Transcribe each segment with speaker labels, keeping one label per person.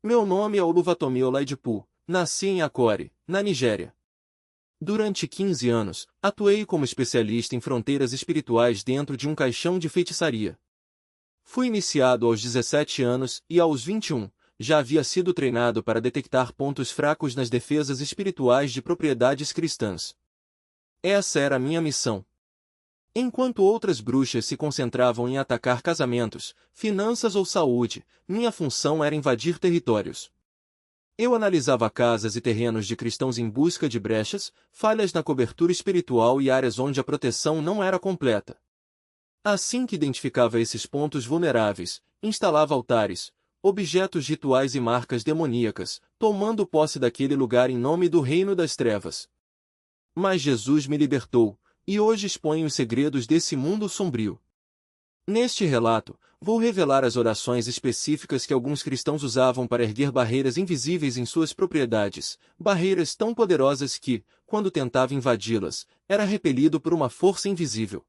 Speaker 1: Meu nome é Oluvatomi Olaidepu, nasci em Akure, na Nigéria. Durante 15 anos, atuei como especialista em fronteiras espirituais dentro de um caixão de feitiçaria. Fui iniciado aos 17 anos e aos 21, já havia sido treinado para detectar pontos fracos nas defesas espirituais de propriedades cristãs. Essa era a minha missão. Enquanto outras bruxas se concentravam em atacar casamentos, finanças ou saúde, minha função era invadir territórios. Eu analisava casas e terrenos de cristãos em busca de brechas, falhas na cobertura espiritual e áreas onde a proteção não era completa. Assim que identificava esses pontos vulneráveis, instalava altares, objetos rituais e marcas demoníacas, tomando posse daquele lugar em nome do reino das trevas. Mas Jesus me libertou, e hoje exponho os segredos desse mundo sombrio. Neste relato, vou revelar as orações específicas que alguns cristãos usavam para erguer barreiras invisíveis em suas propriedades, barreiras tão poderosas que, quando tentava invadi-las, era repelido por uma força invisível.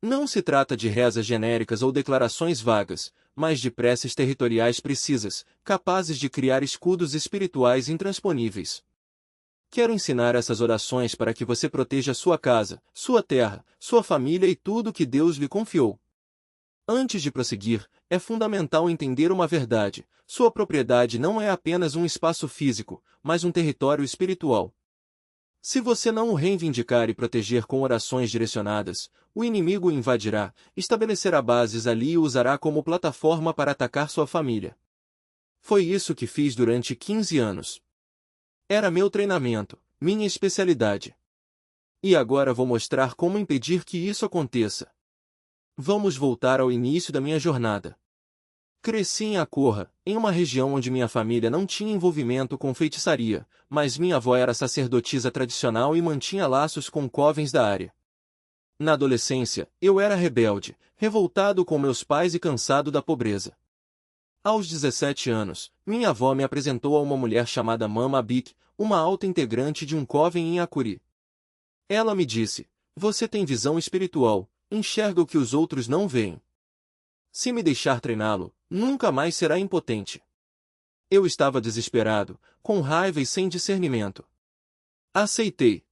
Speaker 1: Não se trata de rezas genéricas ou declarações vagas, mas de preces territoriais precisas, capazes de criar escudos espirituais intransponíveis. Quero ensinar essas orações para que você proteja sua casa, sua terra, sua família e tudo que Deus lhe confiou. Antes de prosseguir, é fundamental entender uma verdade: sua propriedade não é apenas um espaço físico, mas um território espiritual. Se você não o reivindicar e proteger com orações direcionadas, o inimigo o invadirá, estabelecerá bases ali e o usará como plataforma para atacar sua família. Foi isso que fiz durante 15 anos. Era meu treinamento, minha especialidade. E agora vou mostrar como impedir que isso aconteça. Vamos voltar ao início da minha jornada. Cresci em Acorra, em uma região onde minha família não tinha envolvimento com feitiçaria, mas minha avó era sacerdotisa tradicional e mantinha laços com covens da área. Na adolescência, eu era rebelde, revoltado com meus pais e cansado da pobreza. Aos 17 anos, minha avó me apresentou a uma mulher chamada Mama Abik, uma alta integrante de um coven em Akure. Ela me disse: "Você tem visão espiritual, enxerga o que os outros não veem. Se me deixar treiná-lo, nunca mais será impotente." Eu estava desesperado, com raiva e sem discernimento. Aceitei.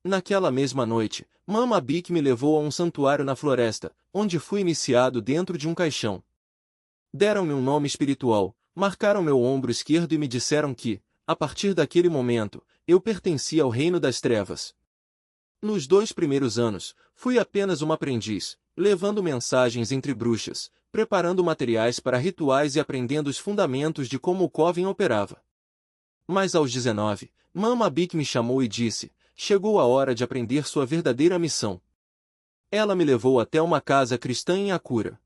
Speaker 1: Naquela mesma noite, Mama Abik me levou a um santuário na floresta, onde fui iniciado dentro de um caixão. Deram-me um nome espiritual, marcaram meu ombro esquerdo e me disseram que, a partir daquele momento, eu pertencia ao reino das trevas. Nos 2 primeiros anos, fui apenas uma aprendiz, levando mensagens entre bruxas, preparando materiais para rituais e aprendendo os fundamentos de como o coven operava. Mas aos 19, Mama Abik me chamou e disse: "Chegou a hora de aprender sua verdadeira missão." Ela me levou até uma casa cristã em Akura.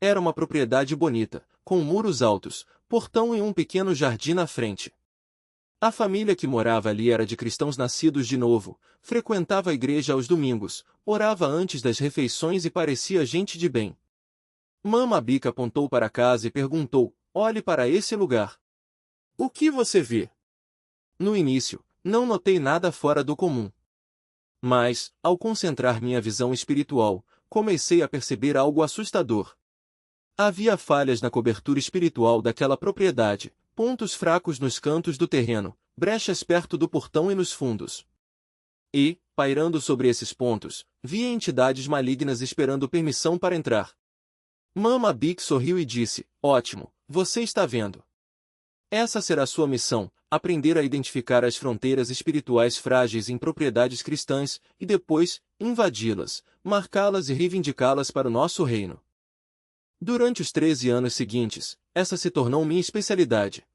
Speaker 1: Era uma propriedade bonita, com muros altos, portão e um pequeno jardim na frente. A família que morava ali era de cristãos nascidos de novo, frequentava a igreja aos domingos, orava antes das refeições e parecia gente de bem. Mama Abik apontou para a casa e perguntou: "Olhe para esse lugar. O que você vê?" No início, não notei nada fora do comum. Mas, ao concentrar minha visão espiritual, comecei a perceber algo assustador. Havia falhas na cobertura espiritual daquela propriedade, pontos fracos nos cantos do terreno, brechas perto do portão e nos fundos. E, pairando sobre esses pontos, via entidades malignas esperando permissão para entrar. Mama Abik sorriu e disse: "Ótimo, você está vendo. Essa será sua missão, aprender a identificar as fronteiras espirituais frágeis em propriedades cristãs, e depois, invadi-las, marcá-las e reivindicá-las para o nosso reino." Durante os 13 anos seguintes, essa se tornou minha especialidade.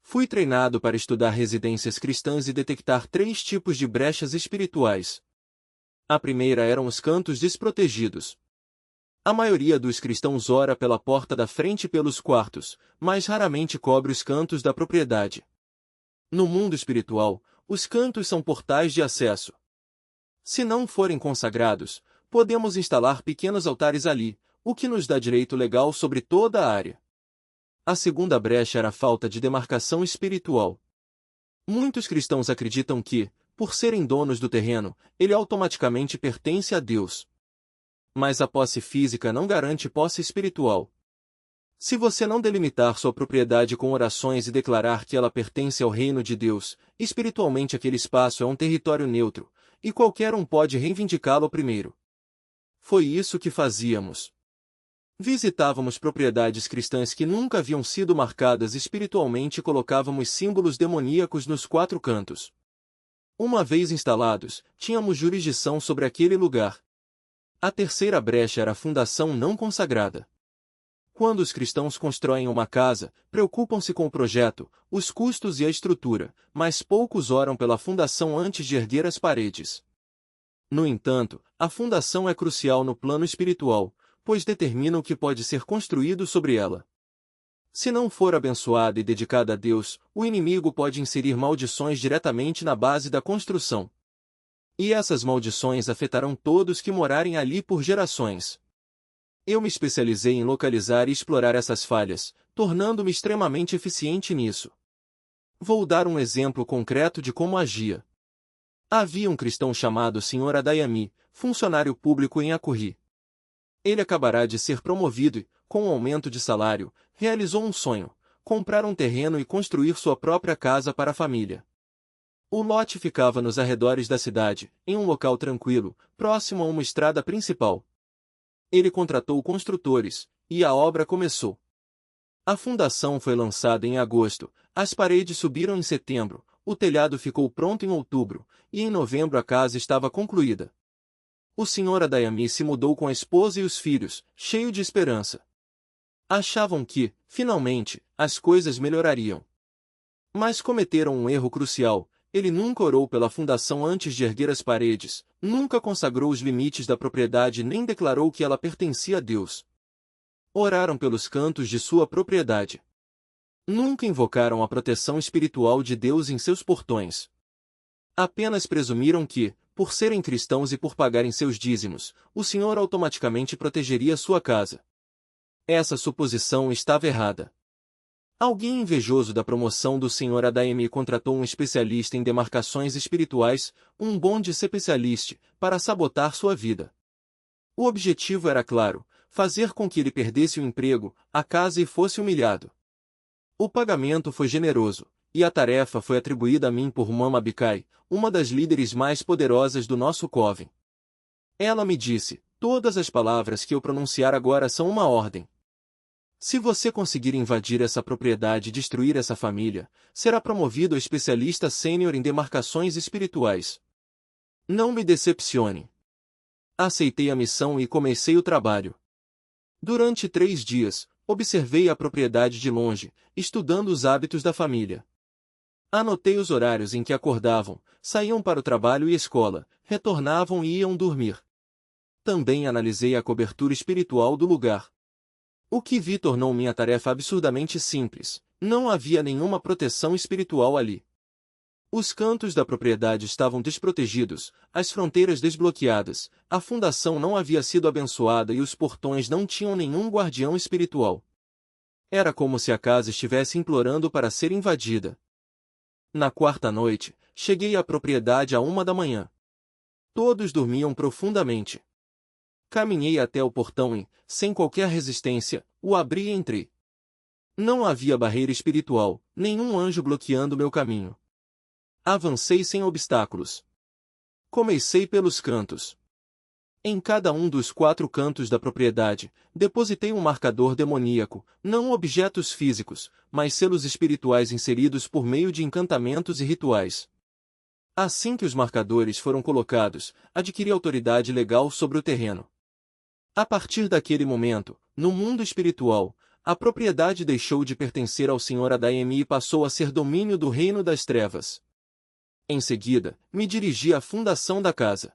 Speaker 1: Fui treinado para estudar residências cristãs e detectar 3 tipos de brechas espirituais. A primeira eram os cantos desprotegidos. A maioria dos cristãos ora pela porta da frente e pelos quartos, mas raramente cobre os cantos da propriedade. No mundo espiritual, os cantos são portais de acesso. Se não forem consagrados, podemos instalar pequenos altares ali, o que nos dá direito legal sobre toda a área. A segunda brecha era a falta de demarcação espiritual. Muitos cristãos acreditam que, por serem donos do terreno, ele automaticamente pertence a Deus. Mas a posse física não garante posse espiritual. Se você não delimitar sua propriedade com orações e declarar que ela pertence ao reino de Deus, espiritualmente aquele espaço é um território neutro, e qualquer um pode reivindicá-lo primeiro. Foi isso que fazíamos. Visitávamos propriedades cristãs que nunca haviam sido marcadas espiritualmente e colocávamos símbolos demoníacos nos quatro cantos. Uma vez instalados, tínhamos jurisdição sobre aquele lugar. A terceira brecha era a fundação não consagrada. Quando os cristãos constroem uma casa, preocupam-se com o projeto, os custos e a estrutura, mas poucos oram pela fundação antes de erguer as paredes. No entanto, a fundação é crucial no plano espiritual, pois determina o que pode ser construído sobre ela. Se não for abençoada e dedicada a Deus, o inimigo pode inserir maldições diretamente na base da construção. E essas maldições afetarão todos que morarem ali por gerações. Eu me especializei em localizar e explorar essas falhas, tornando-me extremamente eficiente nisso. Vou dar um exemplo concreto de como agia. Havia um cristão chamado Sr. Adayami, funcionário público em Akurri. Ele acabará de ser promovido e, com um aumento de salário, realizou um sonho: comprar um terreno e construir sua própria casa para a família. O lote ficava nos arredores da cidade, em um local tranquilo, próximo a uma estrada principal. Ele contratou construtores, e a obra começou. A fundação foi lançada em agosto, as paredes subiram em setembro, o telhado ficou pronto em outubro, e em novembro a casa estava concluída. O Sr. Adayami se mudou com a esposa e os filhos, cheio de esperança. Achavam que, finalmente, as coisas melhorariam. Mas cometeram um erro crucial: ele nunca orou pela fundação antes de erguer as paredes, nunca consagrou os limites da propriedade nem declarou que ela pertencia a Deus. Oraram pelos cantos de sua propriedade. Nunca invocaram a proteção espiritual de Deus em seus portões. Apenas presumiram que, por serem cristãos e por pagarem seus dízimos, o Senhor automaticamente protegeria sua casa. Essa suposição estava errada. Alguém invejoso da promoção do Sr. Adayami contratou um especialista em demarcações espirituais, um bom especialista, para sabotar sua vida. O objetivo era claro: fazer com que ele perdesse o emprego, a casa e fosse humilhado. O pagamento foi generoso, e a tarefa foi atribuída a mim por Mama Abikai, uma das líderes mais poderosas do nosso coven. Ela me disse: todas as palavras que eu pronunciar agora são uma ordem. Se você conseguir invadir essa propriedade e destruir essa família, será promovido a especialista sênior em demarcações espirituais. Não me decepcione. Aceitei a missão e comecei o trabalho. Durante 3 dias, observei a propriedade de longe, estudando os hábitos da família. Anotei os horários em que acordavam, saíam para o trabalho e escola, retornavam e iam dormir. Também analisei a cobertura espiritual do lugar. O que vi tornou minha tarefa absurdamente simples: não havia nenhuma proteção espiritual ali. Os cantos da propriedade estavam desprotegidos, as fronteiras desbloqueadas, a fundação não havia sido abençoada e os portões não tinham nenhum guardião espiritual. Era como se a casa estivesse implorando para ser invadida. Na quarta noite, cheguei à propriedade à 1 da manhã. Todos dormiam profundamente. Caminhei até o portão e, sem qualquer resistência, o abri e entrei. Não havia barreira espiritual, nenhum anjo bloqueando meu caminho. Avancei sem obstáculos. Comecei pelos cantos. Em cada um dos 4 cantos da propriedade, depositei um marcador demoníaco, não objetos físicos, mas selos espirituais inseridos por meio de encantamentos e rituais. Assim que os marcadores foram colocados, adquiri autoridade legal sobre o terreno. A partir daquele momento, no mundo espiritual, a propriedade deixou de pertencer ao Sr. Adayami e passou a ser domínio do reino das trevas. Em seguida, me dirigi à fundação da casa.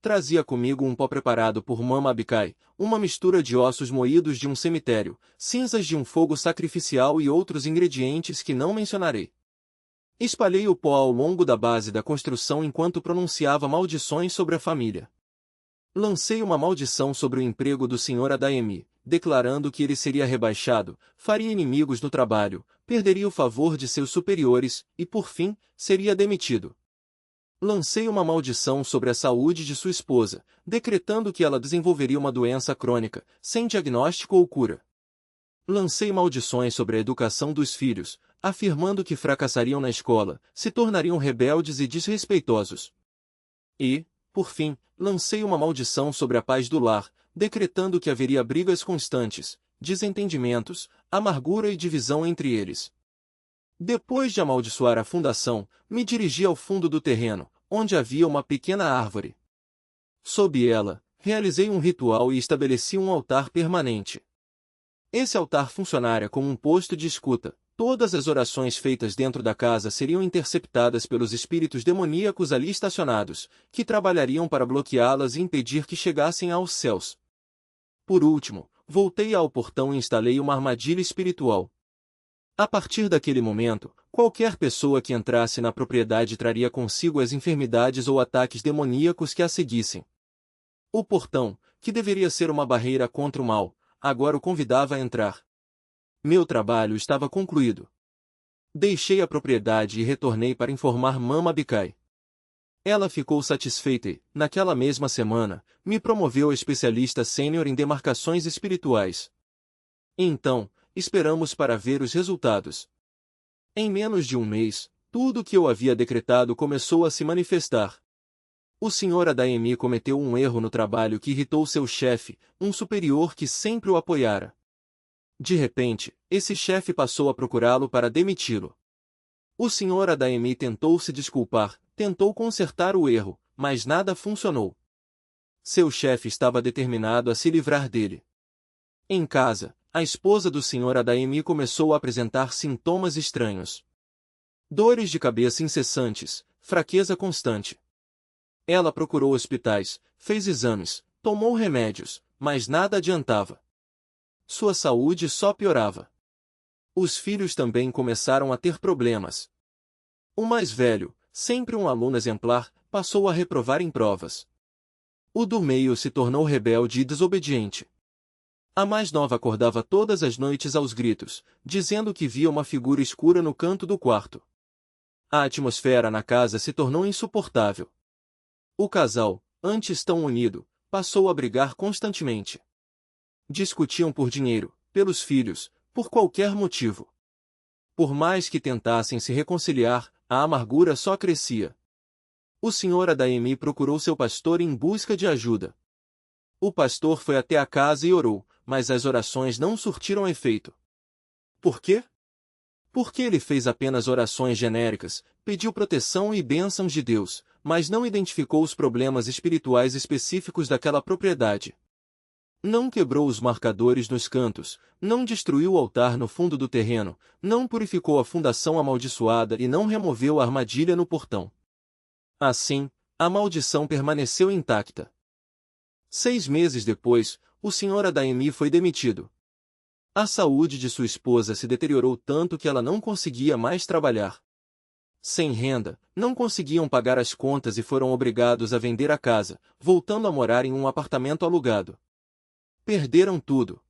Speaker 1: Trazia comigo um pó preparado por Mama Abikai, uma mistura de ossos moídos de um cemitério, cinzas de um fogo sacrificial e outros ingredientes que não mencionarei. Espalhei o pó ao longo da base da construção enquanto pronunciava maldições sobre a família. Lancei uma maldição sobre o emprego do Sr. Adayami, declarando que ele seria rebaixado, faria inimigos no trabalho, perderia o favor de seus superiores e, por fim, seria demitido. Lancei uma maldição sobre a saúde de sua esposa, decretando que ela desenvolveria uma doença crônica, sem diagnóstico ou cura. Lancei maldições sobre a educação dos filhos, afirmando que fracassariam na escola, se tornariam rebeldes e desrespeitosos. E, por fim, lancei uma maldição sobre a paz do lar, decretando que haveria brigas constantes, desentendimentos, amargura e divisão entre eles. Depois de amaldiçoar a fundação, me dirigi ao fundo do terreno, onde havia uma pequena árvore. Sob ela, realizei um ritual e estabeleci um altar permanente. Esse altar funcionaria como um posto de escuta. Todas as orações feitas dentro da casa seriam interceptadas pelos espíritos demoníacos ali estacionados, que trabalhariam para bloqueá-las e impedir que chegassem aos céus. Por último, voltei ao portão e instalei uma armadilha espiritual. A partir daquele momento, qualquer pessoa que entrasse na propriedade traria consigo as enfermidades ou ataques demoníacos que a seguissem. O portão, que deveria ser uma barreira contra o mal, agora o convidava a entrar. Meu trabalho estava concluído. Deixei a propriedade e retornei para informar Mama Bicai. Ela ficou satisfeita e, naquela mesma semana, me promoveu a especialista sênior em demarcações espirituais. Então, esperamos para ver os resultados. Em menos de um mês, tudo o que eu havia decretado começou a se manifestar. O Sr. Adaemi cometeu um erro no trabalho que irritou seu chefe, um superior que sempre o apoiara. De repente, esse chefe passou a procurá-lo para demiti-lo. O Sr. Adaemi tentou se desculpar, tentou consertar o erro, mas nada funcionou. Seu chefe estava determinado a se livrar dele. Em casa, a esposa do Sr. Adaemi começou a apresentar sintomas estranhos. Dores de cabeça incessantes, fraqueza constante. Ela procurou hospitais, fez exames, tomou remédios, mas nada adiantava. Sua saúde só piorava. Os filhos também começaram a ter problemas. O mais velho, sempre um aluno exemplar, passou a reprovar em provas. O do meio se tornou rebelde e desobediente. A mais nova acordava todas as noites aos gritos, dizendo que via uma figura escura no canto do quarto. A atmosfera na casa se tornou insuportável. O casal, antes tão unido, passou a brigar constantemente. Discutiam por dinheiro, pelos filhos, por qualquer motivo. Por mais que tentassem se reconciliar, a amargura só crescia. O Sr. Adaemi procurou seu pastor em busca de ajuda. O pastor foi até a casa e orou, mas as orações não surtiram efeito. Por quê? Porque ele fez apenas orações genéricas, pediu proteção e bênçãos de Deus, mas não identificou os problemas espirituais específicos daquela propriedade. Não quebrou os marcadores nos cantos, não destruiu o altar no fundo do terreno, não purificou a fundação amaldiçoada e não removeu a armadilha no portão. Assim, a maldição permaneceu intacta. 6 meses depois, o Sr. Adaemi foi demitido. A saúde de sua esposa se deteriorou tanto que ela não conseguia mais trabalhar. Sem renda, não conseguiam pagar as contas e foram obrigados a vender a casa, voltando a morar em um apartamento alugado. Perderam tudo.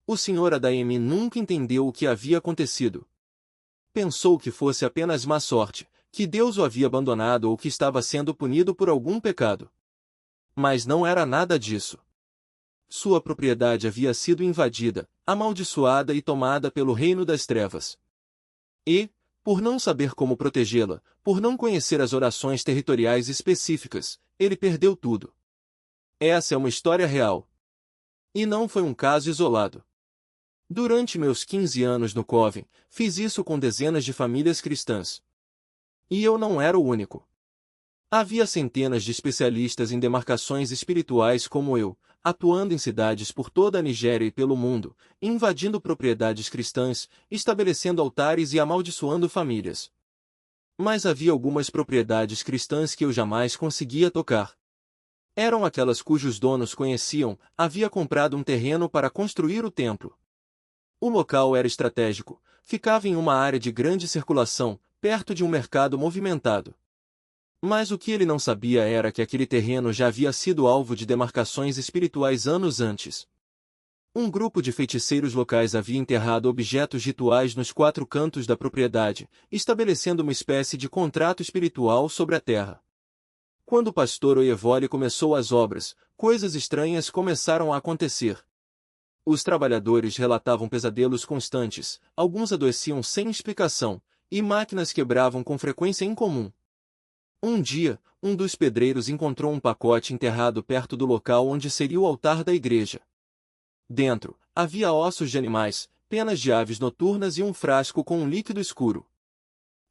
Speaker 1: O Sr. Adaemi nunca entendeu o que havia acontecido. Pensou que fosse apenas má sorte, que Deus o havia abandonado ou que estava sendo punido por algum pecado. Mas não era nada disso. Sua propriedade havia sido invadida, amaldiçoada e tomada pelo reino das trevas. E, por não saber como protegê-la, por não conhecer as orações territoriais específicas, ele perdeu tudo. Essa é uma história real. E não foi um caso isolado. Durante meus 15 anos no Coven, fiz isso com dezenas de famílias cristãs. E eu não era o único. Havia centenas de especialistas em demarcações espirituais como eu, atuando em cidades por toda a Nigéria e pelo mundo, invadindo propriedades cristãs, estabelecendo altares e amaldiçoando famílias. Mas havia algumas propriedades cristãs que eu jamais conseguia tocar. Eram aquelas cujos donos conheciam, havia comprado um terreno para construir o templo. O local era estratégico, ficava em uma área de grande circulação, perto de um mercado movimentado. Mas o que ele não sabia era que aquele terreno já havia sido alvo de demarcações espirituais anos antes. Um grupo de feiticeiros locais havia enterrado objetos rituais nos 4 cantos da propriedade, estabelecendo uma espécie de contrato espiritual sobre a terra. Quando o pastor Oyevole começou as obras, coisas estranhas começaram a acontecer. Os trabalhadores relatavam pesadelos constantes, alguns adoeciam sem explicação, e máquinas quebravam com frequência incomum. Um dia, um dos pedreiros encontrou um pacote enterrado perto do local onde seria o altar da igreja. Dentro, havia ossos de animais, penas de aves noturnas e um frasco com um líquido escuro.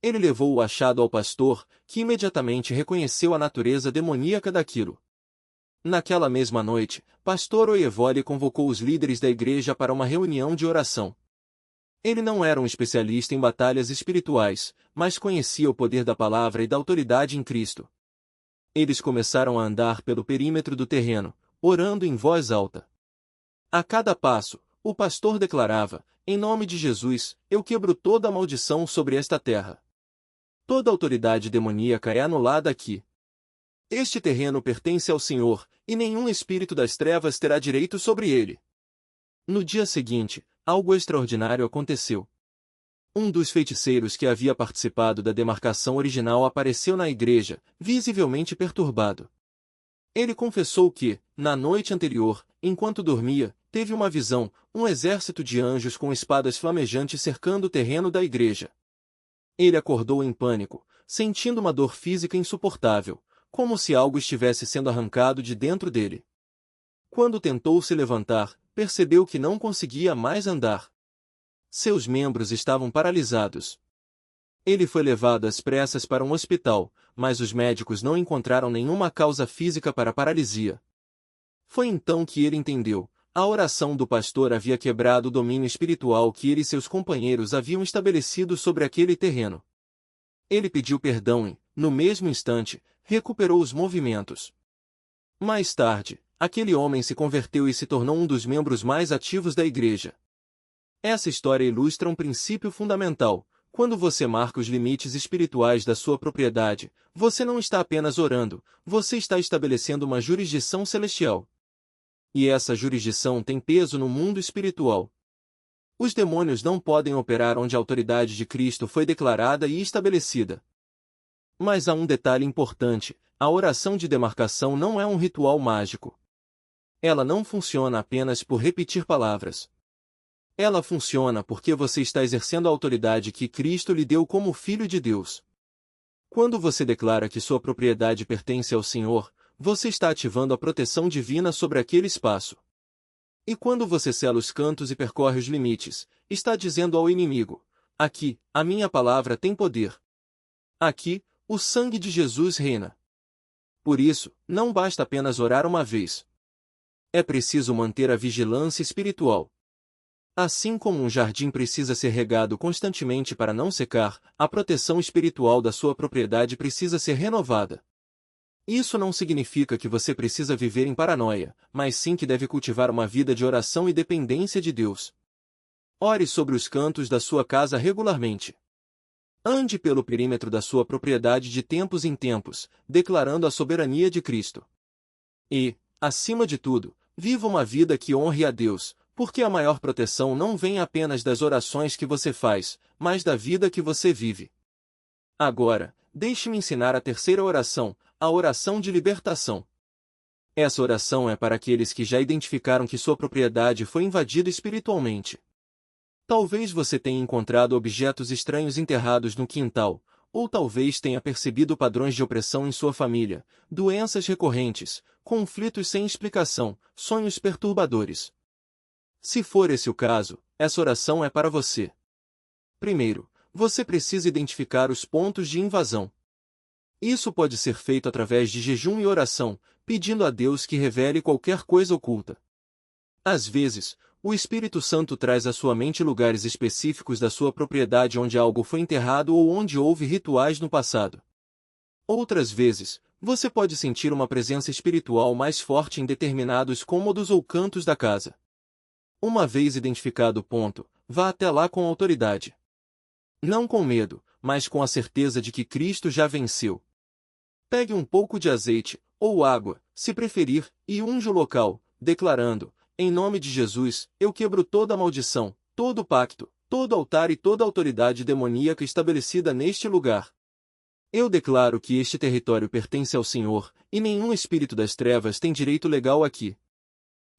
Speaker 1: Ele levou o achado ao pastor, que imediatamente reconheceu a natureza demoníaca daquilo. Naquela mesma noite, pastor Oyevolle convocou os líderes da igreja para uma reunião de oração. Ele não era um especialista em batalhas espirituais, mas conhecia o poder da palavra e da autoridade em Cristo. Eles começaram a andar pelo perímetro do terreno, orando em voz alta. A cada passo, o pastor declarava: em nome de Jesus, eu quebro toda a maldição sobre esta terra. Toda autoridade demoníaca é anulada aqui. Este terreno pertence ao Senhor, e nenhum espírito das trevas terá direito sobre ele. No dia seguinte, algo extraordinário aconteceu. Um dos feiticeiros que havia participado da demarcação original apareceu na igreja, visivelmente perturbado. Ele confessou que, na noite anterior, enquanto dormia, teve uma visão, um exército de anjos com espadas flamejantes cercando o terreno da igreja. Ele acordou em pânico, sentindo uma dor física insuportável, como se algo estivesse sendo arrancado de dentro dele. Quando tentou se levantar, percebeu que não conseguia mais andar. Seus membros estavam paralisados. Ele foi levado às pressas para um hospital, mas os médicos não encontraram nenhuma causa física para a paralisia. Foi então que ele entendeu: a oração do pastor havia quebrado o domínio espiritual que ele e seus companheiros haviam estabelecido sobre aquele terreno. Ele pediu perdão e, no mesmo instante, recuperou os movimentos. Mais tarde, aquele homem se converteu e se tornou um dos membros mais ativos da igreja. Essa história ilustra um princípio fundamental: quando você marca os limites espirituais da sua propriedade, você não está apenas orando, você está estabelecendo uma jurisdição celestial. E essa jurisdição tem peso no mundo espiritual. Os demônios não podem operar onde a autoridade de Cristo foi declarada e estabelecida. Mas há um detalhe importante: a oração de demarcação não é um ritual mágico. Ela não funciona apenas por repetir palavras. Ela funciona porque você está exercendo a autoridade que Cristo lhe deu como Filho de Deus. Quando você declara que sua propriedade pertence ao Senhor, você está ativando a proteção divina sobre aquele espaço. E quando você sela os cantos e percorre os limites, está dizendo ao inimigo: aqui, a minha palavra tem poder. Aqui, o sangue de Jesus reina. Por isso, não basta apenas orar uma vez. É preciso manter a vigilância espiritual. Assim como um jardim precisa ser regado constantemente para não secar, a proteção espiritual da sua propriedade precisa ser renovada. Isso não significa que você precisa viver em paranoia, mas sim que deve cultivar uma vida de oração e dependência de Deus. Ore sobre os cantos da sua casa regularmente. Ande pelo perímetro da sua propriedade de tempos em tempos, declarando a soberania de Cristo. E, acima de tudo, viva uma vida que honre a Deus, porque a maior proteção não vem apenas das orações que você faz, mas da vida que você vive. Agora, deixe-me ensinar a terceira oração, a oração de libertação. Essa oração é para aqueles que já identificaram que sua propriedade foi invadida espiritualmente. Talvez você tenha encontrado objetos estranhos enterrados no quintal, ou talvez tenha percebido padrões de opressão em sua família, doenças recorrentes, conflitos sem explicação, sonhos perturbadores. Se for esse o caso, essa oração é para você. Primeiro, você precisa identificar os pontos de invasão. Isso pode ser feito através de jejum e oração, pedindo a Deus que revele qualquer coisa oculta. Às vezes, o Espírito Santo traz à sua mente lugares específicos da sua propriedade onde algo foi enterrado ou onde houve rituais no passado. Outras vezes, você pode sentir uma presença espiritual mais forte em determinados cômodos ou cantos da casa. Uma vez identificado o ponto, vá até lá com autoridade. Não com medo, mas com a certeza de que Cristo já venceu. Pegue um pouco de azeite, ou água, se preferir, e unja o local, declarando: em nome de Jesus, eu quebro toda a maldição, todo o pacto, todo altar e toda autoridade demoníaca estabelecida neste lugar. Eu declaro que este território pertence ao Senhor, e nenhum espírito das trevas tem direito legal aqui.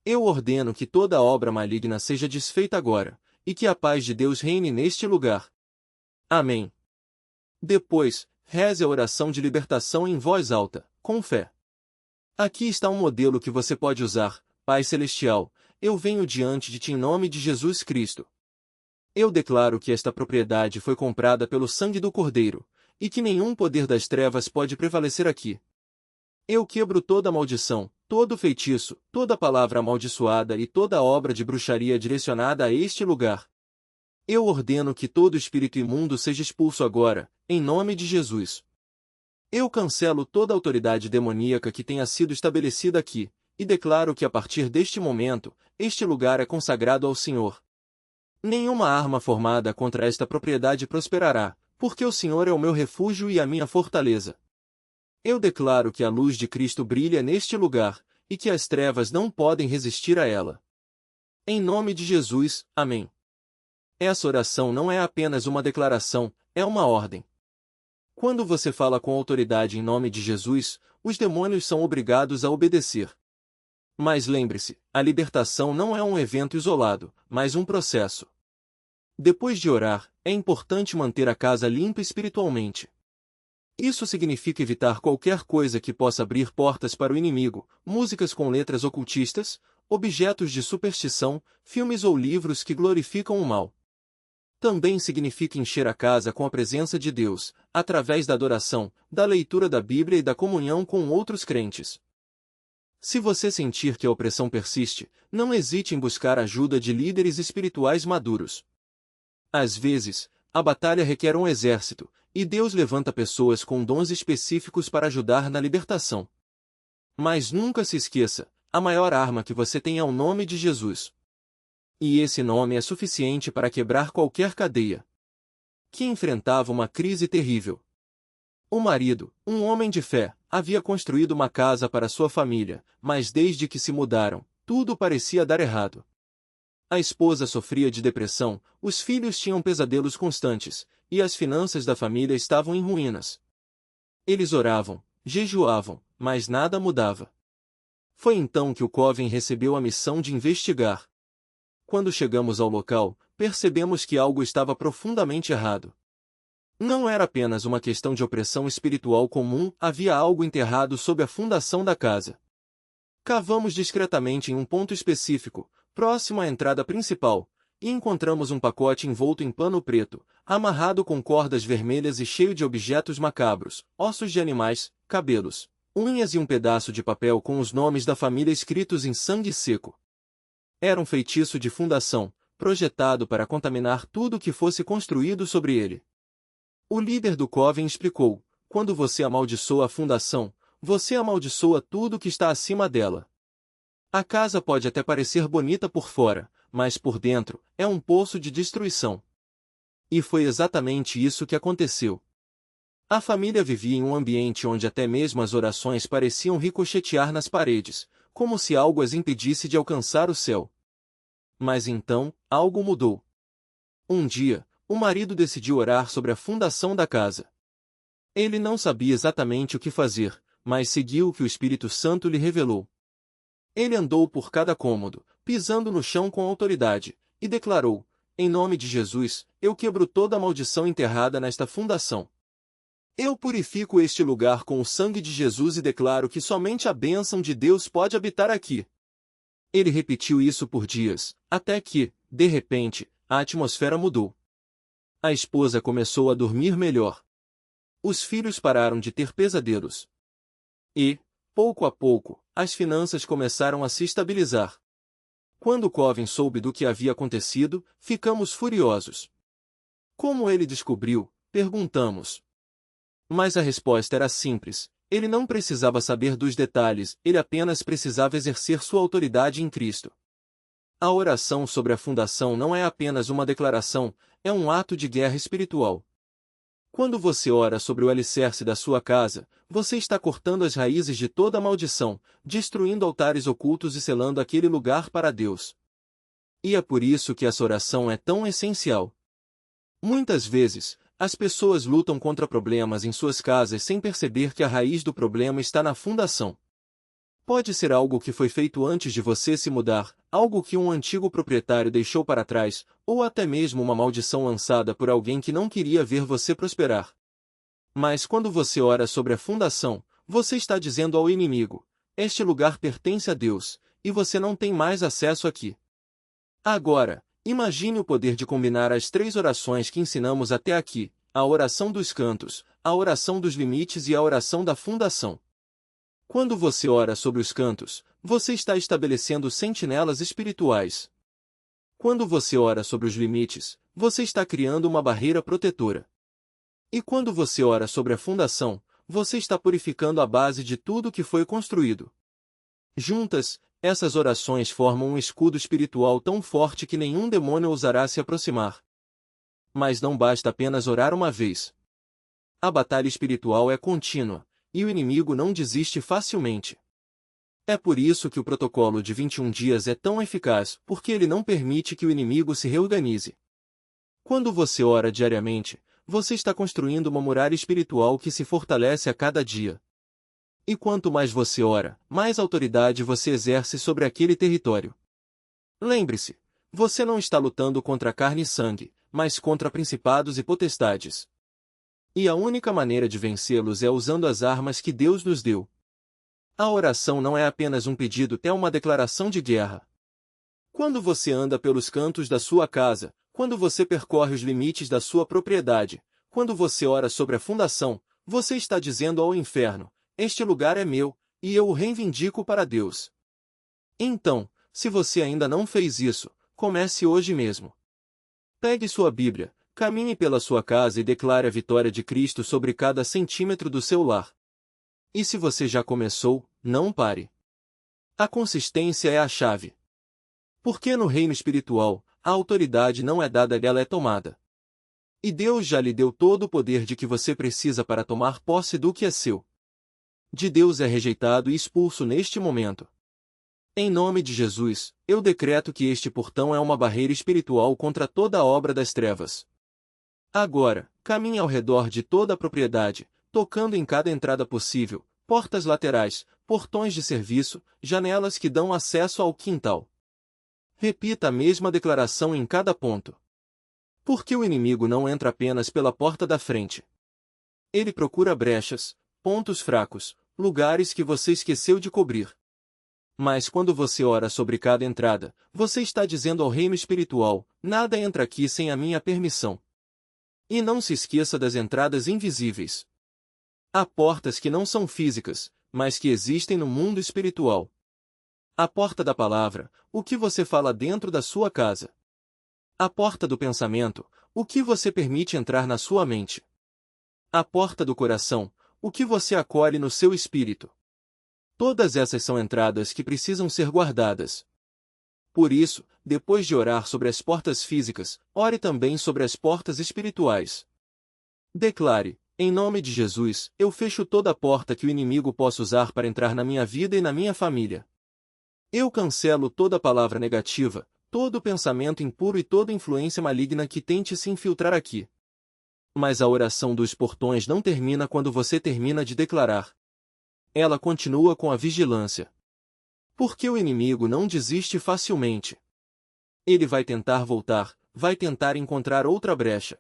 Speaker 1: Eu ordeno que toda obra maligna seja desfeita agora, e que a paz de Deus reine neste lugar. Amém. Depois, reze a oração de libertação em voz alta, com fé. Aqui está um modelo que você pode usar. Pai Celestial, eu venho diante de Ti em nome de Jesus Cristo. Eu declaro que esta propriedade foi comprada pelo sangue do Cordeiro, e que nenhum poder das trevas pode prevalecer aqui. Eu quebro toda maldição, todo feitiço, toda palavra amaldiçoada e toda obra de bruxaria direcionada a este lugar. Eu ordeno que todo espírito imundo seja expulso agora, em nome de Jesus. Eu cancelo toda autoridade demoníaca que tenha sido estabelecida aqui, e declaro que a partir deste momento, este lugar é consagrado ao Senhor. Nenhuma arma formada contra esta propriedade prosperará, porque o Senhor é o meu refúgio e a minha fortaleza. Eu declaro que a luz de Cristo brilha neste lugar, e que as trevas não podem resistir a ela. Em nome de Jesus, amém. Essa oração não é apenas uma declaração, é uma ordem. Quando você fala com autoridade em nome de Jesus, os demônios são obrigados a obedecer. Mas lembre-se, a libertação não é um evento isolado, mas um processo. Depois de orar, é importante manter a casa limpa espiritualmente. Isso significa evitar qualquer coisa que possa abrir portas para o inimigo, músicas com letras ocultistas, objetos de superstição, filmes ou livros que glorificam o mal. Também significa encher a casa com a presença de Deus, através da adoração, da leitura da Bíblia e da comunhão com outros crentes. Se você sentir que a opressão persiste, não hesite em buscar ajuda de líderes espirituais maduros. Às vezes, a batalha requer um exército, e Deus levanta pessoas com dons específicos para ajudar na libertação. Mas nunca se esqueça, a maior arma que você tem é o nome de Jesus. E esse nome é suficiente para quebrar qualquer cadeia. Que enfrentava uma crise terrível. O marido, um homem de fé, havia construído uma casa para sua família, mas desde que se mudaram, tudo parecia dar errado. A esposa sofria de depressão, os filhos tinham pesadelos constantes, e as finanças da família estavam em ruínas. Eles oravam, jejuavam, mas nada mudava. Foi então que o Coven recebeu a missão de investigar. Quando chegamos ao local, percebemos que algo estava profundamente errado. Não era apenas uma questão de opressão espiritual comum, havia algo enterrado sob a fundação da casa. Cavamos discretamente em um ponto específico, próximo à entrada principal, e encontramos um pacote envolto em pano preto, amarrado com cordas vermelhas e cheio de objetos macabros, ossos de animais, cabelos, unhas e um pedaço de papel com os nomes da família escritos em sangue seco. Era um feitiço de fundação, projetado para contaminar tudo que fosse construído sobre ele. O líder do Coven explicou: quando você amaldiçoa a fundação, você amaldiçoa tudo que está acima dela. A casa pode até parecer bonita por fora, mas por dentro, é um poço de destruição. E foi exatamente isso que aconteceu. A família vivia em um ambiente onde até mesmo as orações pareciam ricochetear nas paredes, como se algo as impedisse de alcançar o céu. Mas então, algo mudou. Um dia, o marido decidiu orar sobre a fundação da casa. Ele não sabia exatamente o que fazer, mas seguiu o que o Espírito Santo lhe revelou. Ele andou por cada cômodo, pisando no chão com autoridade, e declarou: em nome de Jesus, eu quebro toda a maldição enterrada nesta fundação. Eu purifico este lugar com o sangue de Jesus e declaro que somente a bênção de Deus pode habitar aqui. Ele repetiu isso por dias, até que, de repente, a atmosfera mudou. A esposa começou a dormir melhor. Os filhos pararam de ter pesadelos. E, pouco a pouco, as finanças começaram a se estabilizar. Quando o Coven soube do que havia acontecido, ficamos furiosos. Como ele descobriu? Perguntamos. Mas a resposta era simples: ele não precisava saber dos detalhes, ele apenas precisava exercer sua autoridade em Cristo. A oração sobre a fundação não é apenas uma declaração, é um ato de guerra espiritual. Quando você ora sobre o alicerce da sua casa, você está cortando as raízes de toda a maldição, destruindo altares ocultos e selando aquele lugar para Deus. E é por isso que essa oração é tão essencial. Muitas vezes, as pessoas lutam contra problemas em suas casas sem perceber que a raiz do problema está na fundação. Pode ser algo que foi feito antes de você se mudar, algo que um antigo proprietário deixou para trás, ou até mesmo uma maldição lançada por alguém que não queria ver você prosperar. Mas quando você ora sobre a fundação, você está dizendo ao inimigo: este lugar pertence a Deus, e você não tem mais acesso aqui. Agora, imagine o poder de combinar as 3 orações que ensinamos até aqui: a oração dos cantos, a oração dos limites e a oração da fundação. Quando você ora sobre os cantos, você está estabelecendo sentinelas espirituais. Quando você ora sobre os limites, você está criando uma barreira protetora. E quando você ora sobre a fundação, você está purificando a base de tudo que foi construído. Juntas, essas orações formam um escudo espiritual tão forte que nenhum demônio ousará se aproximar. Mas não basta apenas orar uma vez. A batalha espiritual é contínua, e o inimigo não desiste facilmente. É por isso que o protocolo de 21 dias é tão eficaz, porque ele não permite que o inimigo se reorganize. Quando você ora diariamente, você está construindo uma muralha espiritual que se fortalece a cada dia. E quanto mais você ora, mais autoridade você exerce sobre aquele território. Lembre-se, você não está lutando contra carne e sangue, mas contra principados e potestades. E a única maneira de vencê-los é usando as armas que Deus nos deu. A oração não é apenas um pedido, é uma declaração de guerra. Quando você anda pelos cantos da sua casa, quando você percorre os limites da sua propriedade, quando você ora sobre a fundação, você está dizendo ao inferno: este lugar é meu, e eu o reivindico para Deus. Então, se você ainda não fez isso, comece hoje mesmo. Pegue sua Bíblia, caminhe pela sua casa e declare a vitória de Cristo sobre cada centímetro do seu lar. E se você já começou, não pare. A consistência é a chave. Porque no reino espiritual, a autoridade não é dada, ela é tomada. E Deus já lhe deu todo o poder de que você precisa para tomar posse do que é seu. De Deus é rejeitado e expulso neste momento. Em nome de Jesus, eu decreto que este portão é uma barreira espiritual contra toda a obra das trevas. Agora, caminhe ao redor de toda a propriedade, tocando em cada entrada possível, portas laterais, portões de serviço, janelas que dão acesso ao quintal. Repita a mesma declaração em cada ponto. Porque o inimigo não entra apenas pela porta da frente. Ele procura brechas, pontos fracos, lugares que você esqueceu de cobrir. Mas quando você ora sobre cada entrada, você está dizendo ao reino espiritual: nada entra aqui sem a minha permissão. E não se esqueça das entradas invisíveis. Há portas que não são físicas, mas que existem no mundo espiritual. A porta da palavra, o que você fala dentro da sua casa. A porta do pensamento, o que você permite entrar na sua mente. A porta do coração, o que você acolhe no seu espírito. Todas essas são entradas que precisam ser guardadas. Por isso, depois de orar sobre as portas físicas, ore também sobre as portas espirituais. Declare: em nome de Jesus, eu fecho toda a porta que o inimigo possa usar para entrar na minha vida e na minha família. Eu cancelo toda palavra negativa, todo pensamento impuro e toda influência maligna que tente se infiltrar aqui. Mas a oração dos portões não termina quando você termina de declarar. Ela continua com a vigilância. Porque o inimigo não desiste facilmente. Ele vai tentar voltar, vai tentar encontrar outra brecha.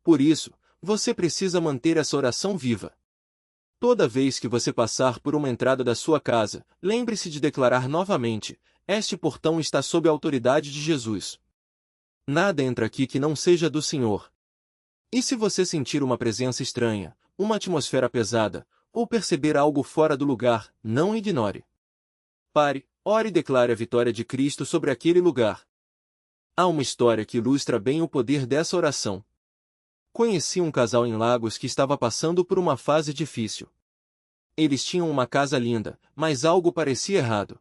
Speaker 1: Por isso, você precisa manter essa oração viva. Toda vez que você passar por uma entrada da sua casa, lembre-se de declarar novamente: este portão está sob a autoridade de Jesus. Nada entra aqui que não seja do Senhor. E se você sentir uma presença estranha, uma atmosfera pesada, ou perceber algo fora do lugar, não ignore. Pare, ore e declare a vitória de Cristo sobre aquele lugar. Há uma história que ilustra bem o poder dessa oração. Conheci um casal em Lagos que estava passando por uma fase difícil. Eles tinham uma casa linda, mas algo parecia errado.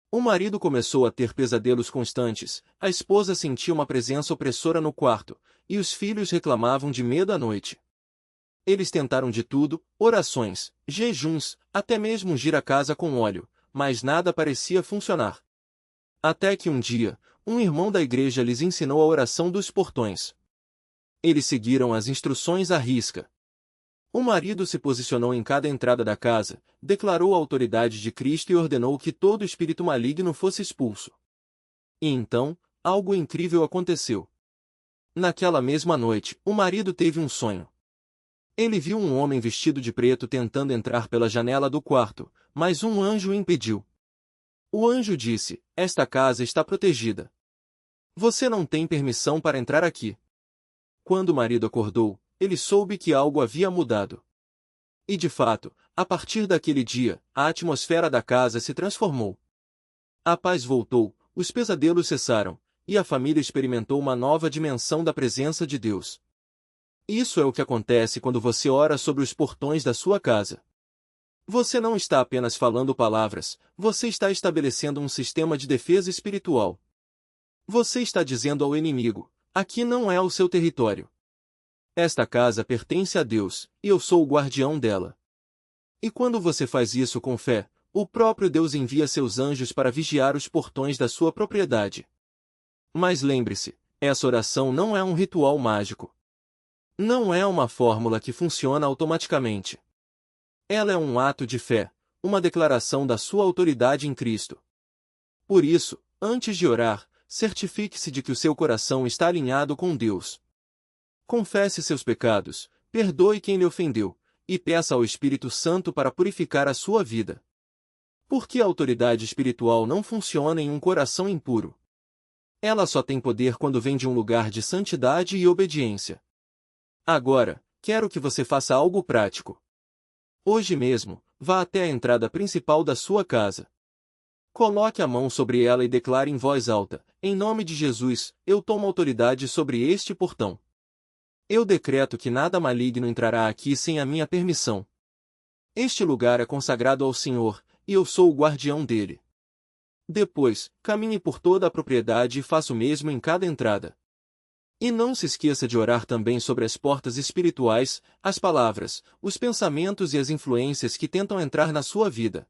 Speaker 1: O marido começou a ter pesadelos constantes, a esposa sentia uma presença opressora no quarto, e os filhos reclamavam de medo à noite. Eles tentaram de tudo, orações, jejuns, até mesmo ungir a casa com óleo, mas nada parecia funcionar. Até que um dia, um irmão da igreja lhes ensinou a oração dos portões. Eles seguiram as instruções à risca. O marido se posicionou em cada entrada da casa, declarou a autoridade de Cristo e ordenou que todo espírito maligno fosse expulso. E então, algo incrível aconteceu. Naquela mesma noite, o marido teve um sonho. Ele viu um homem vestido de preto tentando entrar pela janela do quarto, mas um anjo o impediu. O anjo disse: "Esta casa está protegida. Você não tem permissão para entrar aqui." Quando o marido acordou, ele soube que algo havia mudado. E de fato, a partir daquele dia, a atmosfera da casa se transformou. A paz voltou, os pesadelos cessaram, e a família experimentou uma nova dimensão da presença de Deus. Isso é o que acontece quando você ora sobre os portões da sua casa. Você não está apenas falando palavras, você está estabelecendo um sistema de defesa espiritual. Você está dizendo ao inimigo: aqui não é o seu território. Esta casa pertence a Deus, e eu sou o guardião dela. E quando você faz isso com fé, o próprio Deus envia seus anjos para vigiar os portões da sua propriedade. Mas lembre-se, essa oração não é um ritual mágico. Não é uma fórmula que funciona automaticamente. Ela é um ato de fé, uma declaração da sua autoridade em Cristo. Por isso, antes de orar, certifique-se de que o seu coração está alinhado com Deus. Confesse seus pecados, perdoe quem lhe ofendeu, e peça ao Espírito Santo para purificar a sua vida. Porque a autoridade espiritual não funciona em um coração impuro. Ela só tem poder quando vem de um lugar de santidade e obediência. Agora, quero que você faça algo prático. Hoje mesmo, vá até a entrada principal da sua casa. Coloque a mão sobre ela e declare em voz alta: em nome de Jesus, eu tomo autoridade sobre este portão. Eu decreto que nada maligno entrará aqui sem a minha permissão. Este lugar é consagrado ao Senhor, e eu sou o guardião dele. Depois, caminhe por toda a propriedade e faça o mesmo em cada entrada. E não se esqueça de orar também sobre as portas espirituais, as palavras, os pensamentos e as influências que tentam entrar na sua vida.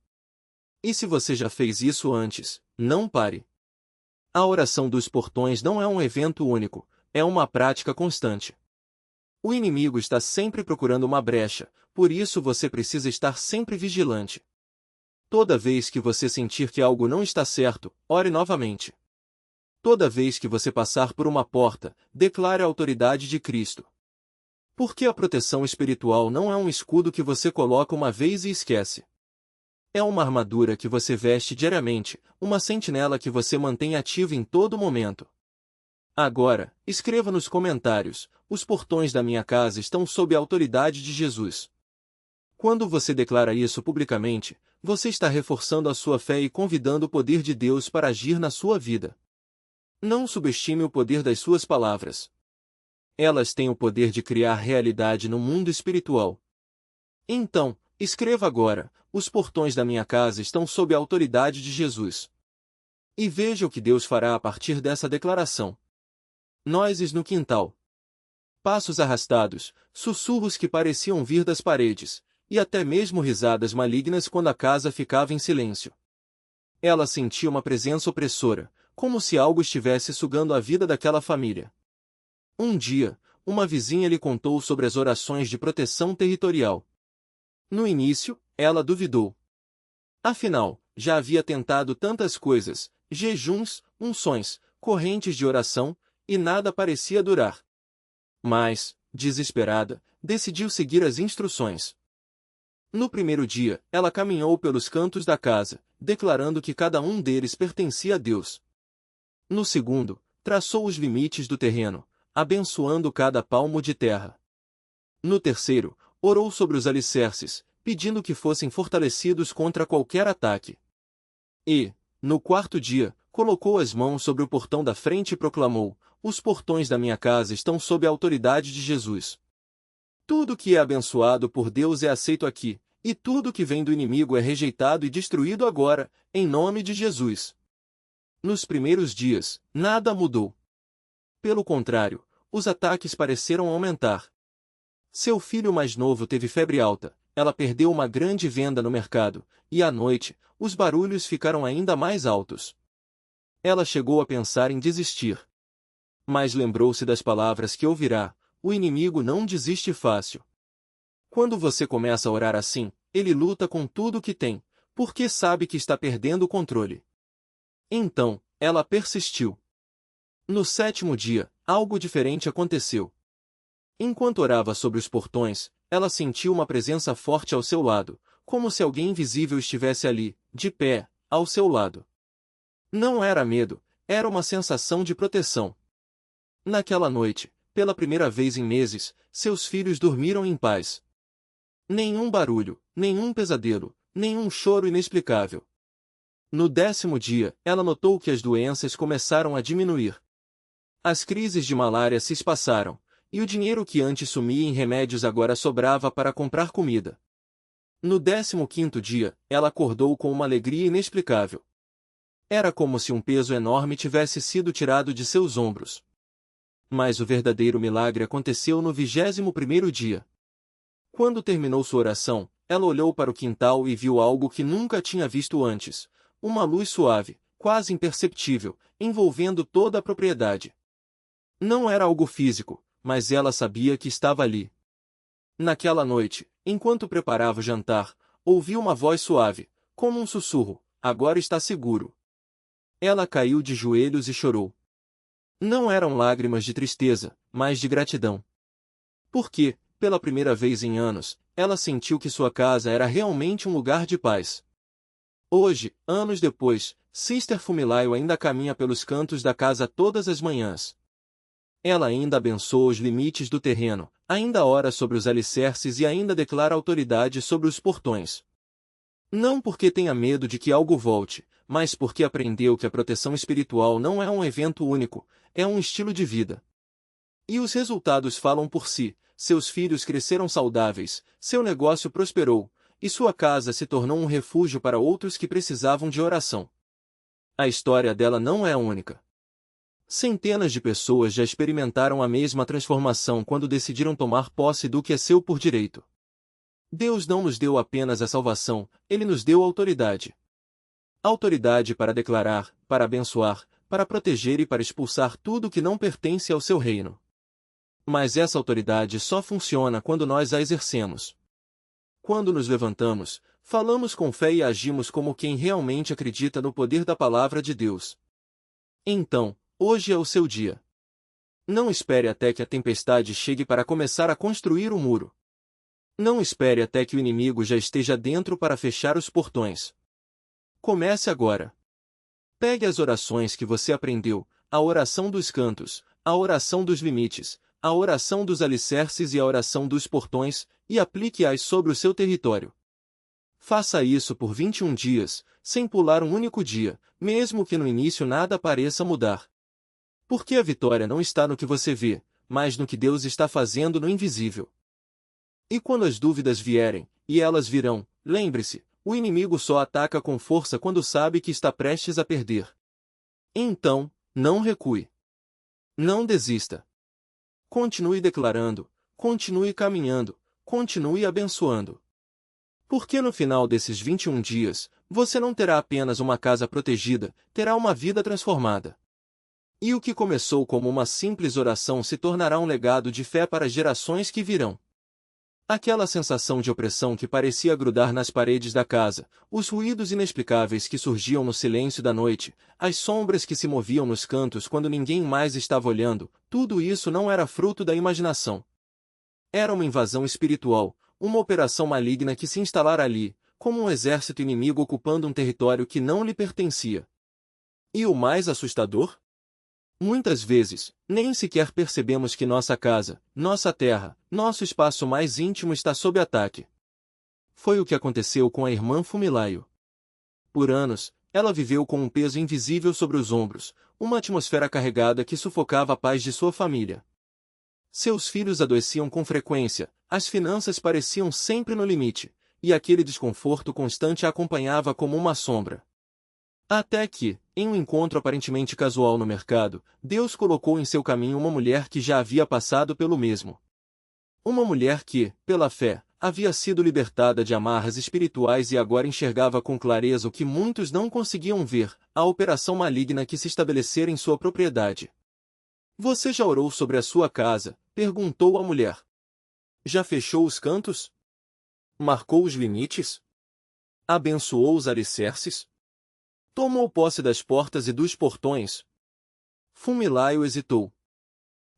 Speaker 1: E se você já fez isso antes, não pare. A oração dos portões não é um evento único, é uma prática constante. O inimigo está sempre procurando uma brecha, por isso você precisa estar sempre vigilante. Toda vez que você sentir que algo não está certo, ore novamente. Toda vez que você passar por uma porta, declare a autoridade de Cristo. Porque a proteção espiritual não é um escudo que você coloca uma vez e esquece. É uma armadura que você veste diariamente, uma sentinela que você mantém ativa em todo momento. Agora, escreva nos comentários: os portões da minha casa estão sob a autoridade de Jesus. Quando você declara isso publicamente, você está reforçando a sua fé e convidando o poder de Deus para agir na sua vida. Não subestime o poder das suas palavras. Elas têm o poder de criar realidade no mundo espiritual. Então, escreva agora: os portões da minha casa estão sob a autoridade de Jesus. E veja o que Deus fará a partir dessa declaração. Nozes no quintal. Passos arrastados, sussurros que pareciam vir das paredes, e até mesmo risadas malignas quando a casa ficava em silêncio. Ela sentia uma presença opressora, como se algo estivesse sugando a vida daquela família. Um dia, uma vizinha lhe contou sobre as orações de proteção territorial. No início, ela duvidou. Afinal, já havia tentado tantas coisas, jejuns, unções, correntes de oração, e nada parecia durar. Mas, desesperada, decidiu seguir as instruções. No primeiro dia, ela caminhou pelos cantos da casa, declarando que cada um deles pertencia a Deus. No segundo, traçou os limites do terreno, abençoando cada palmo de terra. No terceiro, orou sobre os alicerces, pedindo que fossem fortalecidos contra qualquer ataque. E, no quarto dia, colocou as mãos sobre o portão da frente e proclamou: os portões da minha casa estão sob a autoridade de Jesus. Tudo que é abençoado por Deus é aceito aqui, e tudo que vem do inimigo é rejeitado e destruído agora, em nome de Jesus. Nos primeiros dias, nada mudou. Pelo contrário, os ataques pareceram aumentar. Seu filho mais novo teve febre alta, ela perdeu uma grande venda no mercado, e à noite, os barulhos ficaram ainda mais altos. Ela chegou a pensar em desistir. Mas lembrou-se das palavras que ouvirá: o inimigo não desiste fácil. Quando você começa a orar assim, ele luta com tudo o que tem, porque sabe que está perdendo o controle. Então, ela persistiu. No 7º dia, algo diferente aconteceu. Enquanto orava sobre os portões, ela sentiu uma presença forte ao seu lado, como se alguém invisível estivesse ali, de pé, ao seu lado. Não era medo, era uma sensação de proteção. Naquela noite, pela primeira vez em meses, seus filhos dormiram em paz. Nenhum barulho, nenhum pesadelo, nenhum choro inexplicável. No 10º dia, ela notou que as doenças começaram a diminuir. As crises de malária se espaçaram, e o dinheiro que antes sumia em remédios agora sobrava para comprar comida. No 15º dia, ela acordou com uma alegria inexplicável. Era como se um peso enorme tivesse sido tirado de seus ombros. Mas o verdadeiro milagre aconteceu no 21º dia. Quando terminou sua oração, ela olhou para o quintal e viu algo que nunca tinha visto antes, uma luz suave, quase imperceptível, envolvendo toda a propriedade. Não era algo físico, mas ela sabia que estava ali. Naquela noite, enquanto preparava o jantar, ouviu uma voz suave, como um sussurro: agora está seguro. Ela caiu de joelhos e chorou. Não eram lágrimas de tristeza, mas de gratidão. Porque, pela primeira vez em anos, ela sentiu que sua casa era realmente um lugar de paz. Hoje, anos depois, Sister Fumilayo ainda caminha pelos cantos da casa todas as manhãs. Ela ainda abençoa os limites do terreno, ainda ora sobre os alicerces e ainda declara autoridade sobre os portões. Não porque tenha medo de que algo volte, mas porque aprendeu que a proteção espiritual não é um evento único, é um estilo de vida. E os resultados falam por si: seus filhos cresceram saudáveis, seu negócio prosperou, e sua casa se tornou um refúgio para outros que precisavam de oração. A história dela não é única. Centenas de pessoas já experimentaram a mesma transformação quando decidiram tomar posse do que é seu por direito. Deus não nos deu apenas a salvação, Ele nos deu autoridade. Autoridade para declarar, para abençoar, para proteger e para expulsar tudo que não pertence ao seu reino. Mas essa autoridade só funciona quando nós a exercemos. Quando nos levantamos, falamos com fé e agimos como quem realmente acredita no poder da palavra de Deus. Então, hoje é o seu dia. Não espere até que a tempestade chegue para começar a construir o muro. Não espere até que o inimigo já esteja dentro para fechar os portões. Comece agora. Pegue as orações que você aprendeu, a oração dos cantos, a oração dos limites, a oração dos alicerces e a oração dos portões, e aplique-as sobre o seu território. Faça isso por 21 dias, sem pular um único dia, mesmo que no início nada pareça mudar. Porque a vitória não está no que você vê, mas no que Deus está fazendo no invisível. E quando as dúvidas vierem, e elas virão, lembre-se, o inimigo só ataca com força quando sabe que está prestes a perder. Então, não recue. Não desista. Continue declarando, continue caminhando, continue abençoando. Porque no final desses 21 dias, você não terá apenas uma casa protegida, terá uma vida transformada. E o que começou como uma simples oração se tornará um legado de fé para as gerações que virão. Aquela sensação de opressão que parecia grudar nas paredes da casa, os ruídos inexplicáveis que surgiam no silêncio da noite, as sombras que se moviam nos cantos quando ninguém mais estava olhando, tudo isso não era fruto da imaginação. Era uma invasão espiritual, uma operação maligna que se instalara ali, como um exército inimigo ocupando um território que não lhe pertencia. E o mais assustador? Muitas vezes, nem sequer percebemos que nossa casa, nossa terra, nosso espaço mais íntimo está sob ataque. Foi o que aconteceu com a irmã Fumilayo. Por anos, ela viveu com um peso invisível sobre os ombros, uma atmosfera carregada que sufocava a paz de sua família. Seus filhos adoeciam com frequência, as finanças pareciam sempre no limite, e aquele desconforto constante a acompanhava como uma sombra. Até que, em um encontro aparentemente casual no mercado, Deus colocou em seu caminho uma mulher que já havia passado pelo mesmo. Uma mulher que, pela fé, havia sido libertada de amarras espirituais e agora enxergava com clareza o que muitos não conseguiam ver, a operação maligna que se estabelecera em sua propriedade. Você já orou sobre a sua casa? Perguntou a mulher. Já fechou os cantos? Marcou os limites? Abençoou os alicerces? Tomou posse das portas e dos portões? Fumilaio hesitou.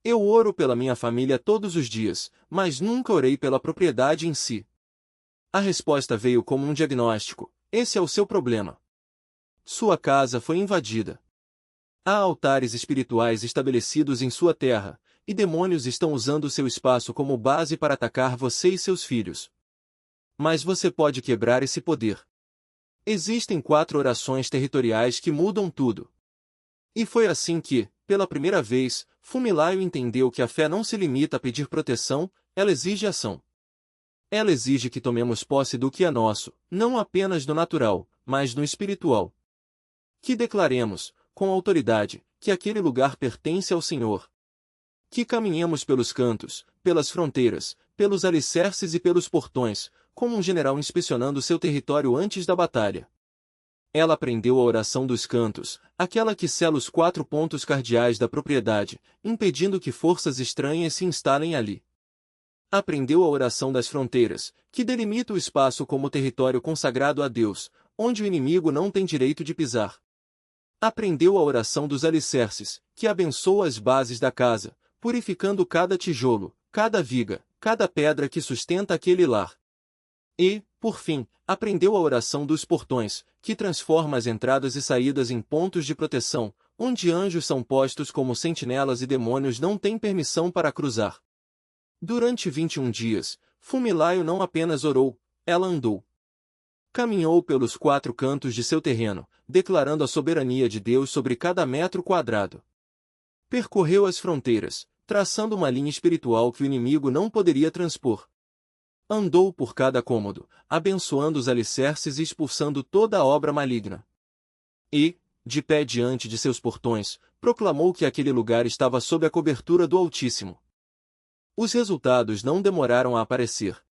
Speaker 1: Eu oro pela minha família todos os dias, mas nunca orei pela propriedade em si. A resposta veio como um diagnóstico: esse é o seu problema. Sua casa foi invadida. Há altares espirituais estabelecidos em sua terra, e demônios estão usando seu espaço como base para atacar você e seus filhos. Mas você pode quebrar esse poder. Existem 4 orações territoriais que mudam tudo. E foi assim que, pela primeira vez, Fumilaio entendeu que a fé não se limita a pedir proteção, ela exige ação. Ela exige que tomemos posse do que é nosso, não apenas do natural, mas do espiritual. Que declaremos, com autoridade, que aquele lugar pertence ao Senhor. Que caminhemos pelos cantos, pelas fronteiras, pelos alicerces e pelos portões, como um general inspecionando seu território antes da batalha. Ela aprendeu a oração dos cantos, aquela que sela os 4 pontos cardeais da propriedade, impedindo que forças estranhas se instalem ali. Aprendeu a oração das fronteiras, que delimita o espaço como território consagrado a Deus, onde o inimigo não tem direito de pisar. Aprendeu a oração dos alicerces, que abençoa as bases da casa, purificando cada tijolo, cada viga, cada pedra que sustenta aquele lar. E, por fim, aprendeu a oração dos portões, que transforma as entradas e saídas em pontos de proteção, onde anjos são postos como sentinelas e demônios não têm permissão para cruzar. Durante 21 dias, Fumilaio não apenas orou, ela andou. Caminhou pelos 4 cantos de seu terreno, declarando a soberania de Deus sobre cada metro quadrado. Percorreu as fronteiras, traçando uma linha espiritual que o inimigo não poderia transpor. Andou por cada cômodo, abençoando os alicerces e expulsando toda a obra maligna. E, de pé diante de seus portões, proclamou que aquele lugar estava sob a cobertura do Altíssimo. Os resultados não demoraram a aparecer.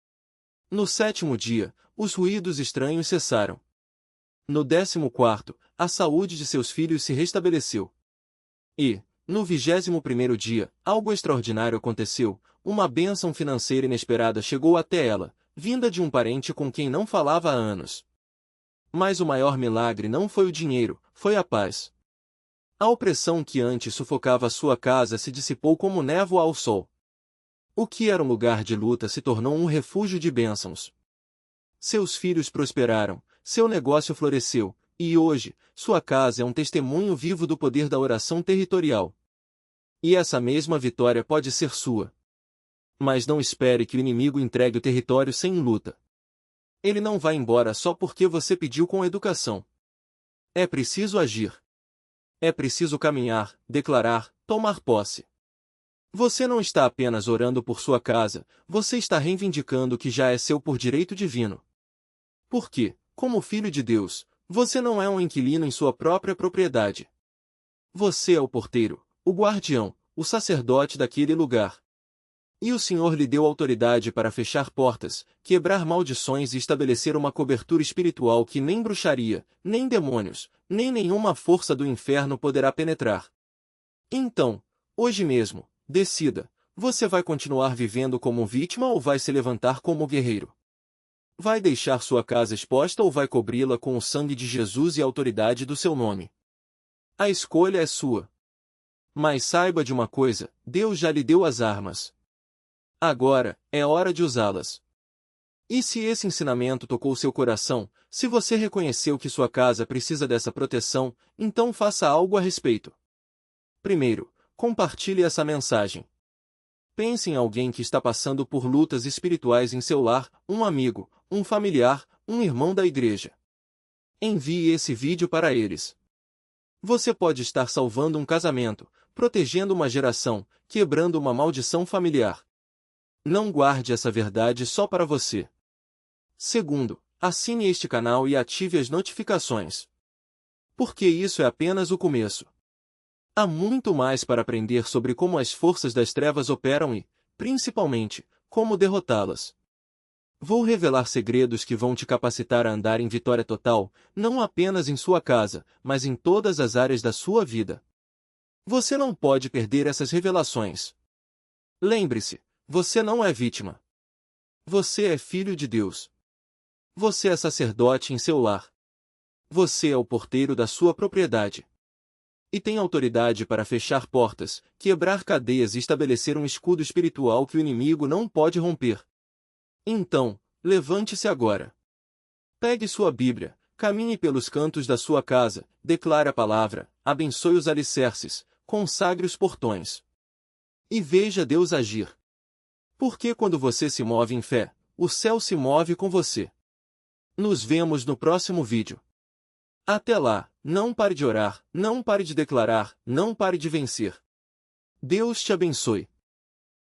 Speaker 1: No 7º dia, os ruídos estranhos cessaram. No 14º, a saúde de seus filhos se restabeleceu. E, no 21º dia, algo extraordinário aconteceu, uma bênção financeira inesperada chegou até ela, vinda de um parente com quem não falava há anos. Mas o maior milagre não foi o dinheiro, foi a paz. A opressão que antes sufocava sua casa se dissipou como névoa ao sol. O que era um lugar de luta se tornou um refúgio de bênçãos. Seus filhos prosperaram, seu negócio floresceu, e hoje, sua casa é um testemunho vivo do poder da oração territorial. E essa mesma vitória pode ser sua. Mas não espere que o inimigo entregue o território sem luta. Ele não vai embora só porque você pediu com educação. É preciso agir. É preciso caminhar, declarar, tomar posse. Você não está apenas orando por sua casa, você está reivindicando o que já é seu por direito divino. Porque, como filho de Deus, você não é um inquilino em sua própria propriedade. Você é o porteiro, o guardião, o sacerdote daquele lugar. E o Senhor lhe deu autoridade para fechar portas, quebrar maldições e estabelecer uma cobertura espiritual que nem bruxaria, nem demônios, nem nenhuma força do inferno poderá penetrar. Então, hoje mesmo, decida, você vai continuar vivendo como vítima ou vai se levantar como guerreiro? Vai deixar sua casa exposta ou vai cobri-la com o sangue de Jesus e a autoridade do seu nome? A escolha é sua. Mas saiba de uma coisa, Deus já lhe deu as armas. Agora, é hora de usá-las. E se esse ensinamento tocou seu coração, se você reconheceu que sua casa precisa dessa proteção, então faça algo a respeito. Primeiro, compartilhe essa mensagem. Pense em alguém que está passando por lutas espirituais em seu lar, um amigo, um familiar, um irmão da igreja. Envie esse vídeo para eles. Você pode estar salvando um casamento, protegendo uma geração, quebrando uma maldição familiar. Não guarde essa verdade só para você. Segundo, assine este canal e ative as notificações. Porque isso é apenas o começo. Há muito mais para aprender sobre como as forças das trevas operam e, principalmente, como derrotá-las. Vou revelar segredos que vão te capacitar a andar em vitória total, não apenas em sua casa, mas em todas as áreas da sua vida. Você não pode perder essas revelações. Lembre-se, você não é vítima. Você é filho de Deus. Você é sacerdote em seu lar. Você é o porteiro da sua propriedade. E tem autoridade para fechar portas, quebrar cadeias e estabelecer um escudo espiritual que o inimigo não pode romper. Então, levante-se agora. Pegue sua Bíblia, caminhe pelos cantos da sua casa, declare a palavra, abençoe os alicerces, consagre os portões. E veja Deus agir. Porque quando você se move em fé, o céu se move com você. Nos vemos no próximo vídeo. Até lá, não pare de orar, não pare de declarar, não pare de vencer. Deus te abençoe.